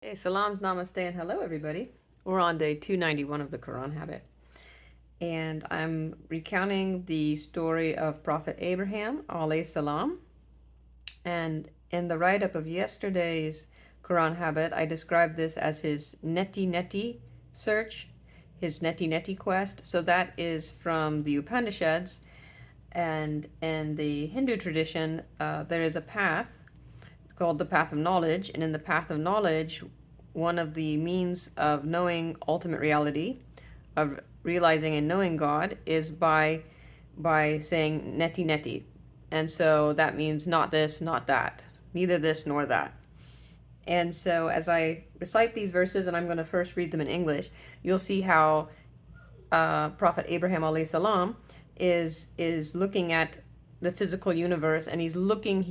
Hey, salams, namaste, and hello, everybody. We're on day 291 of the Quran habit, and I'm recounting the story of Prophet Abraham, alayhi salam. And in the write up of yesterday's Quran habit, I described this as his neti-neti search, his neti-neti quest. So that is from the Upanishads, and in the Hindu tradition, there is a path called the path of knowledge. And in the path of knowledge, one of the means of knowing ultimate reality, of realizing and knowing God, is by saying neti neti. And so that means not this, not that, neither this nor that. And so as I recite these verses, and I'm going to first read them in English, you'll see how Prophet Abraham alayhi salam is looking at the physical universe, and he's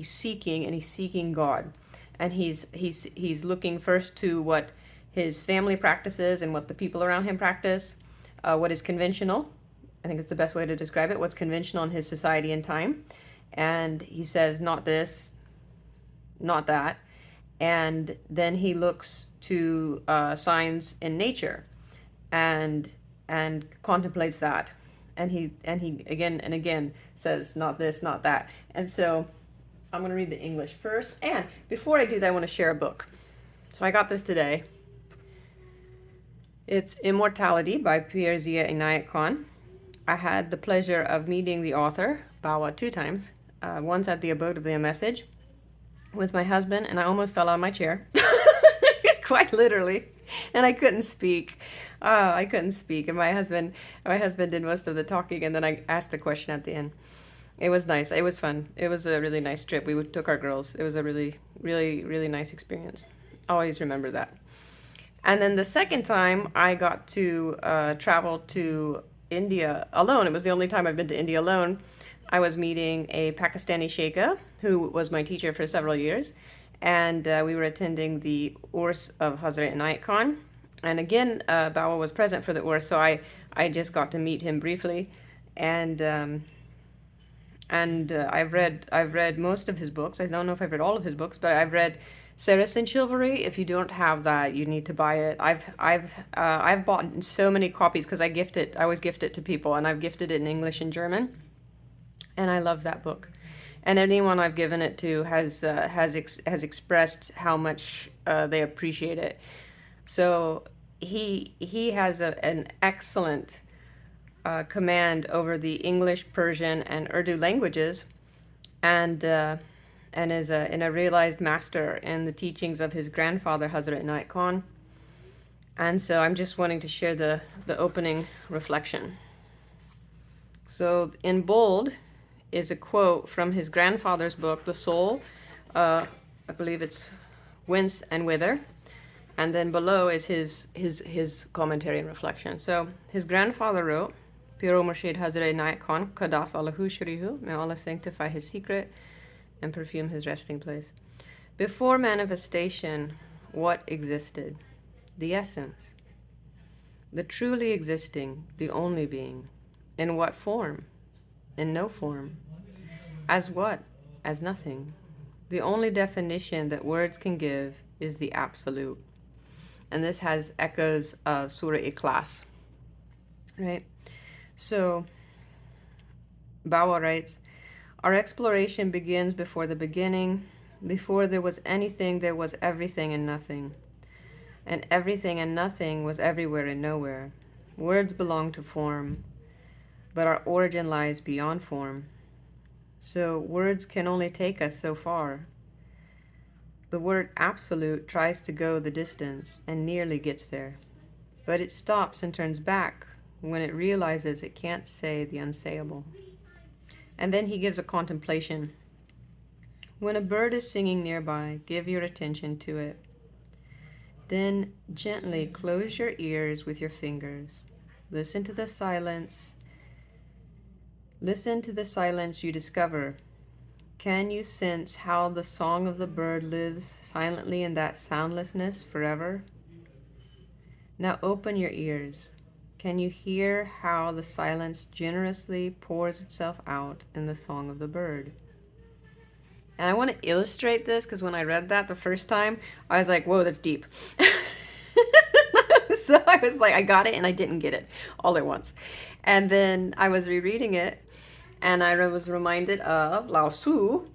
seeking God, and he's looking first to what his family practices and what the people around him practice, what is conventional. I think it's the best way to describe it. What's conventional in his society and time, and he says not this, not that, and then he looks to signs in nature, and contemplates that, and he again and again says not this, not that. And so I'm going to read the English first, and before I do that, I want to share a book. So I got this today. It's Immortality by Pir Zia Inayat Khan. I had the pleasure of meeting the author, Bawa, 2 times. Once at the abode of the message with my husband, and I almost fell out of my chair. Quite literally. And I couldn't speak. I couldn't speak. And my husband did most of the talking, and then I asked a question at the end. It was nice. It was fun. It was a really nice trip. We took our girls. It was a really, really, really nice experience. Always remember that. And then the second time, I got to travel to India alone. It was the only time I've been to India alone. I was meeting a Pakistani sheikha who was my teacher for several years, and we were attending the Urs of Hazrat Inayat Khan. And again, Bawa was present for the Urs, so I just got to meet him briefly, and I've read most of his books. I don't know if I've read all of his books, but I've read Ceres and Chivalry. If you don't have that, you need to buy it. I've bought so many copies because I always gift it to people, and I've gifted it in English and German, and I love that book. And anyone I've given it to has expressed how much they appreciate it. So he has an excellent command over the English, Persian, and Urdu languages, and is a realized master in the teachings of his grandfather Hazrat Inayat Khan. And so I'm just wanting to share the opening reflection. So in bold is a quote from his grandfather's book, The Soul. I believe it's Wince and Wither. And then below is his commentary and reflection. So his grandfather wrote, Piro Murshid Hazrat Inayat Khan, Qadas Allahu Shrihu, may Allah sanctify his secret and perfume his resting place. Before manifestation, what existed? The essence. The truly existing, the only being. In what form? In no form. As what? As nothing. The only definition that words can give is the absolute. And this has echoes of Surah Ikhlas, right? So Bawa writes, our exploration begins before the beginning. Before there was anything, there was everything and nothing. And everything and nothing was everywhere and nowhere. Words belong to form, but our origin lies beyond form. So words can only take us so far. The word absolute tries to go the distance and nearly gets there, but it stops and turns back when it realizes it can't say the unsayable. And then he gives a contemplation. When a bird is singing nearby, give your attention to it. Then gently close your ears with your fingers. Listen to the silence. Listen to the silence you discover. Can you sense how the song of the bird lives silently in that soundlessness forever? Now open your ears. Can you hear how the silence generously pours itself out in the song of the bird? And I want to illustrate this because when I read that the first time, I was like, whoa, that's deep. So I was like, I got it and I didn't get it all at once. And then I was rereading it and I was reminded of Lao Tzu.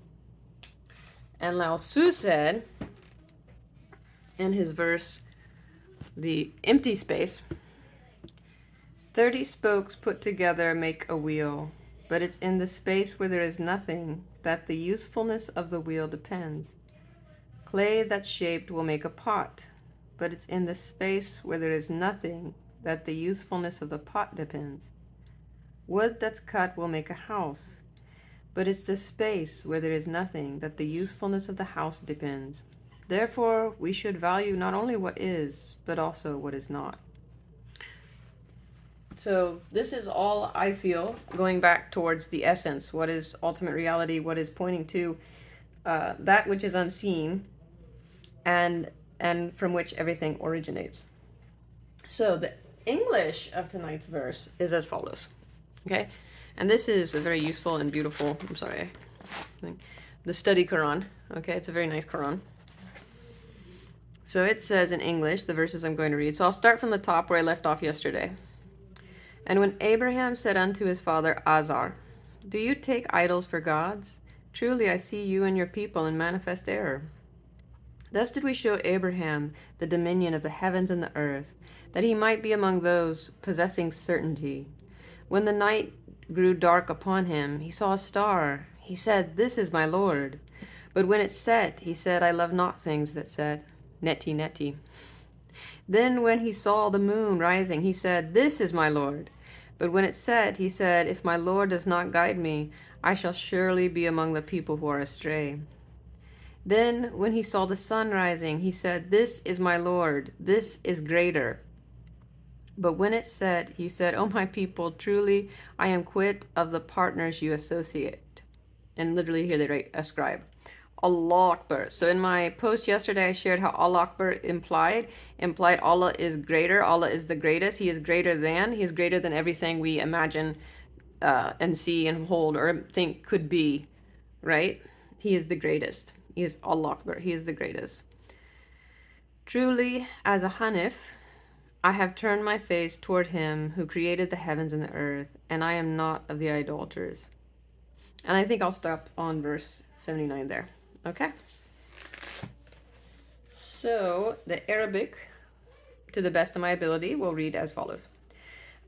And Lao Tzu said in his verse, the empty space, 30 spokes put together make a wheel, but it's in the space where there is nothing that the usefulness of the wheel depends. Clay that's shaped will make a pot, but it's in the space where there is nothing that the usefulness of the pot depends. Wood that's cut will make a house, but it's the space where there is nothing that the usefulness of the house depends. Therefore, we should value not only what is, but also what is not. So this is all, I feel, going back towards the essence. What is ultimate reality? What is pointing to that which is unseen, and from which everything originates. So the English of tonight's verse is as follows. Okay, and this is a very useful and beautiful. I'm sorry, the study Quran. Okay, it's a very nice Quran. So it says in English the verses I'm going to read. So I'll start from the top where I left off yesterday. And when Abraham said unto his father Azar, do you take idols for gods? Truly I see you and your people in manifest error. Thus did we show Abraham the dominion of the heavens and the earth, that he might be among those possessing certainty. When the night grew dark upon him, he saw a star. He said, this is my Lord. But when it set, he said, I love not things that set. Neti-neti. Then when he saw the moon rising, he said, this is my Lord. But when it set, he said, if my Lord does not guide me, I shall surely be among the people who are astray. Then when he saw the sun rising, he said, this is my Lord, this is greater. But when it set, he said, O my people, truly I am quit of the partners you associate. And literally here they write, ascribe. Allah Akbar. So in my post yesterday, I shared how Allah Akbar implied Allah is greater, Allah is the greatest, He is greater than everything we imagine and see and hold or think could be, right? He is the greatest. He is Allah Akbar. He is the greatest. Truly, as a Hanif, I have turned my face toward Him who created the heavens and the earth, and I am not of the idolaters. And I think I'll stop on verse 79 there. Okay? So, the Arabic, to the best of my ability, will read as follows.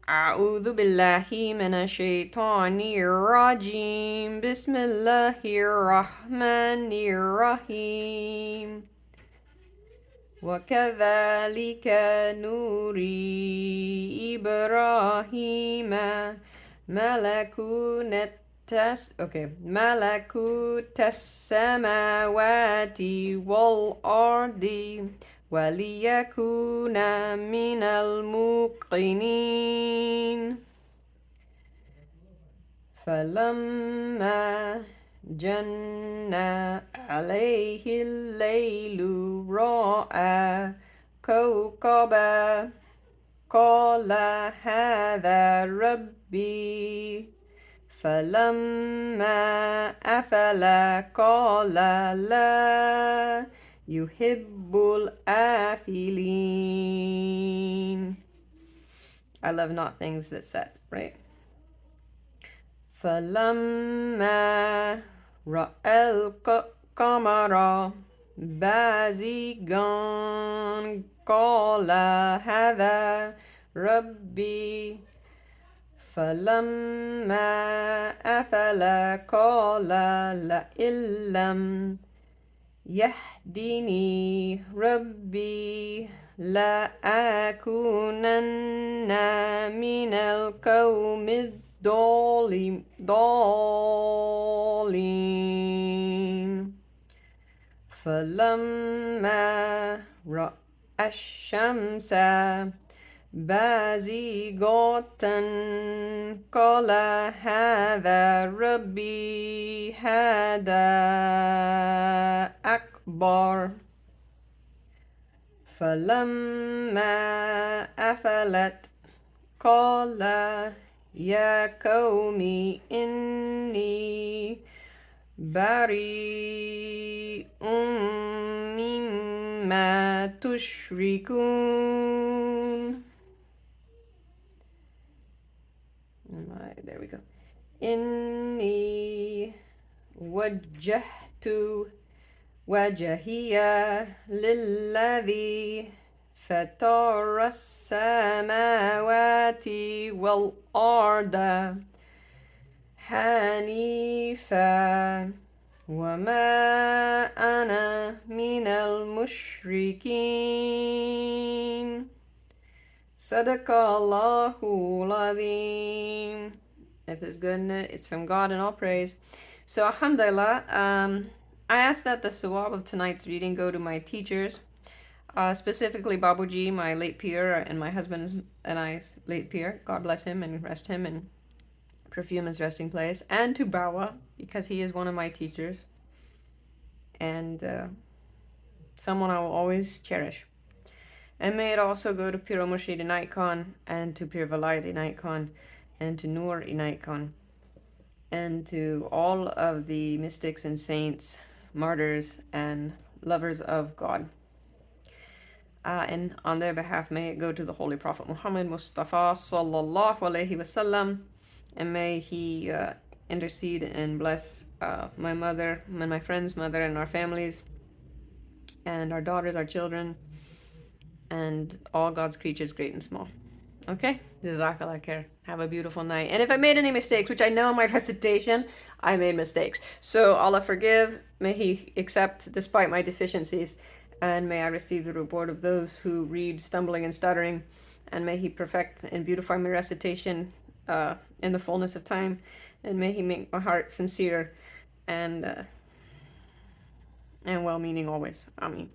أعوذ بالله من الشيطان الرجيم بسم الله الرحمن الرحيم وكذلك نوري إبراهيم ملكوت السماوات والأرض وليكون من الموقنين فلما جن عليه الليل رأى كوكبا قال هذا ربي فلما أفل قال لا يحب الآفلين. I love not things that set, right? فلما رأى القمر بازغا قال هذا ربي فلما أفل قال لئن لم يهدني ربي لأكونن من القوم الضالين فلما رأى الشمس بازغة قال هذا ربي هذا أكبر فلما أفلت قال يا قوم إني bari'un mimma tushrikun. There we go. Inni wajjahtu wajhiya lilladhi fatara as-samawati wal arda حنيفا وما أنا من المشركين صدق الله العظيم. If it's good, it's from God and all praise. So Alhamdulillah, I ask that the sawab of tonight's reading go to my teachers, specifically Babuji, my late Pir, and my husband and I's late Pir. God bless him and rest him and perfume his resting place, and to Bawa, because he is one of my teachers and someone I will always cherish. And may it also go to Pir Inayat Khan, and to Pir Inayat Khan, and to Noor Inayat Khan, and to all of the mystics and saints, martyrs, and lovers of God. And on their behalf, may it go to the Holy Prophet Muhammad Mustafa sallallahu alaihi wasallam, and may he intercede and bless my mother and my friend's mother and our families and our daughters, our children, and all God's creatures, great and small. Okay? Jazakallah khair. Have a beautiful night. And if I made any mistakes, which I know in my recitation, I made mistakes. So Allah forgive, may He accept despite my deficiencies, and may I receive the reward of those who read stumbling and stuttering, and may He perfect and beautify my recitation in the fullness of time, and may He make my heart sincere and well-meaning always. Ameen.